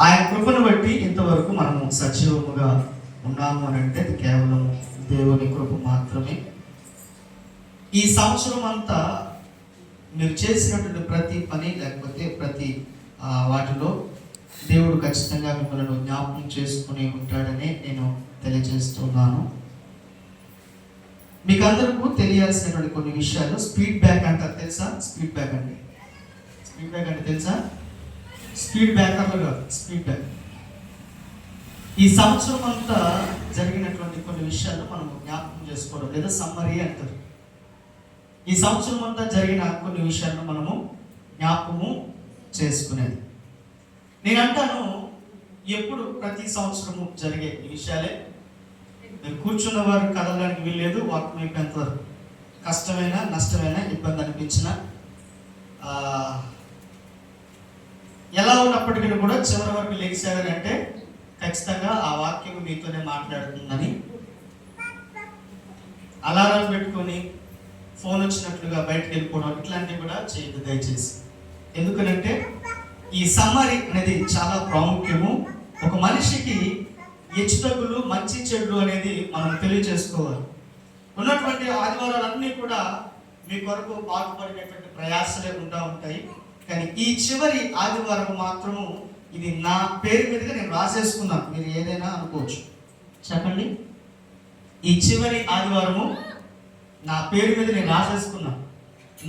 ఆయన కృపను బట్టి ఇంతవరకు మనము సజీవముగా ఉన్నాము అని అంటే అది కేవలం దేవుని కృప మాత్రమే. ఈ సంవత్సరం అంతా మీరు చేసినటువంటి ప్రతి పని లేకపోతే ప్రతి వాటిలో దేవుడు ఖచ్చితంగా మిమ్మల్ని జ్ఞాపకం చేసుకుని ఉంటాడని నేను తెలియజేస్తున్నాను. మీకు అందరికీ తెలియాల్సినటువంటి కొన్ని విషయాలు స్పీడ్ బ్యాక్ అంటారు, తెలుసా? స్పీడ్ బ్యాక్ అంటే తెలుసా? స్పీడ్ బ్యాకర్లు కాదు, స్పీడ్ బ్యాక్. ఈ సంవత్సరం అంతా జరిగినటువంటి కొన్ని విషయాలు మనం జ్ఞాపకం చేసుకోవడం లేదా సమ్మరీ అంటారు. ఈ సంవత్సరం అంతా జరిగిన కొన్ని విషయాలను మనము జ్ఞాపకము చేసుకునేది. నేను అంటాను, ఎప్పుడు ప్రతి సంవత్సరము జరిగే ఈ విషయాలే. మీరు కూర్చున్న వారు కదలడానికి వీల్లేదు. వాక్యం అయిపోయేంత వరకు కష్టమైనా నష్టమైనా ఇబ్బంది అనిపించినా ఎలా ఉన్నప్పటికీ కూడా చివరి వరకు లెగిసారని అంటే ఖచ్చితంగా ఆ వాక్యం మీతోనే మాట్లాడుతుందని అలారం పెట్టుకొని ఫోన్ వచ్చినట్లుగా బయటకు వెళ్ళిపోవడం ఇట్లాంటివి కూడా చేయదు దయచేసి. ఎందుకనంటే ఈ సమ్మరీ అనేది చాలా ప్రాముఖ్యము. ఒక మనిషికి హెచ్చుతగ్గులు మంచి చెడు అనేది మనం తెలియజేసుకోవాలి. ఉన్నటువంటి ఆదివారాలన్నీ కూడా మీ కొరకు పాటుపడినటువంటి ప్రయాసలే ఉంటాయి. కానీ ఈ చివరి ఆదివారం మాత్రము ఇది నా పేరు మీదుగా నేను రాసేసుకున్నాను. మీరు ఏదైనా అనుకోవచ్చు, చెప్పండి. ఈ చివరి ఆదివారము నా పేరు మీద నేను రాసేసుకున్నాను.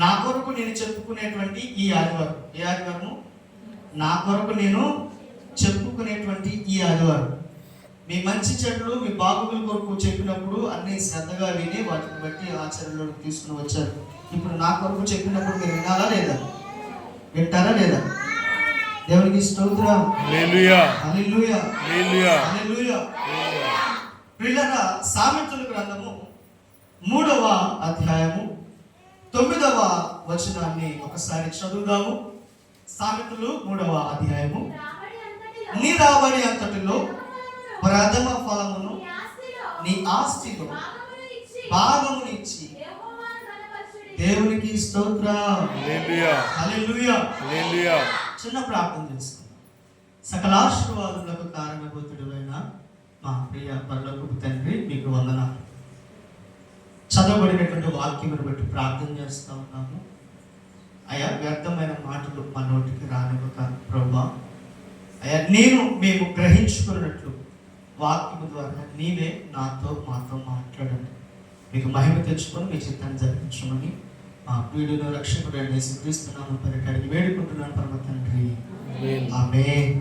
నా కొరకు నేను చెప్పుకునేటువంటి ఈ ఆదివారం. ఏ ఆదివారము? నా కొరకు నేను చెప్పుకునేటువంటి ఈ ఆదివారం. మీ మంచి చెడులు మీ బాబుల కొరకు చెప్పినప్పుడు అన్ని శ్రద్ధగా విని వాటిని బట్టి ఆచరణలోకి తీసుకుని వచ్చారు. ఇప్పుడు నా కొరకు చెప్పినప్పుడు మీరు వినాలా లేదా? వింటారా లేదా? దేవునికి స్తోత్రం. హల్లెలూయా హల్లెలూయా హల్లెలూయా హల్లెలూయా. ప్రియులారా, సామెతల గ్రంథము 3వ అధ్యాయము 9వ వచనాన్ని ఒకసారి చదువుదాము. సామెతలు 3వ అధ్యాయము. నీ రాబడి అంతటిలో ప్రథమ ఫలమును నీ ఆస్తిలో భాగమునిచ్చి దేవునికి స్తోత్రం. హల్లెలూయా హల్లెలూయా హల్లెలూయా. చిన్న ప్రార్థన చేసుకుందాం. సకల ఆశీర్వాదములకు కారణభూతుడైన మా ప్రియ పరలోకపు తండ్రి, మీకు వందనాలు. చదవబడినటువంటి వాక్యమును బట్టి ప్రార్థన చేస్తూ ఉన్నాము. అయ్యా, వ్యర్థమైన మాటలు మా నోటికి రానివ్వక ప్రభువా, అయ్యా మేము గ్రహించుకున్నట్లు వాక్యము ద్వారా నీవే మాతో మాట్లాడండి. మీకు మహిమ తెచ్చుకొని మీ చిత్తాన్ని జరిపించమని మా ప్రియుడును రక్షకుడైన యేసుక్రీస్తు నామమున అడిగి వేడుకుంటున్నాను పరమ తండ్రి. ఆమేన్.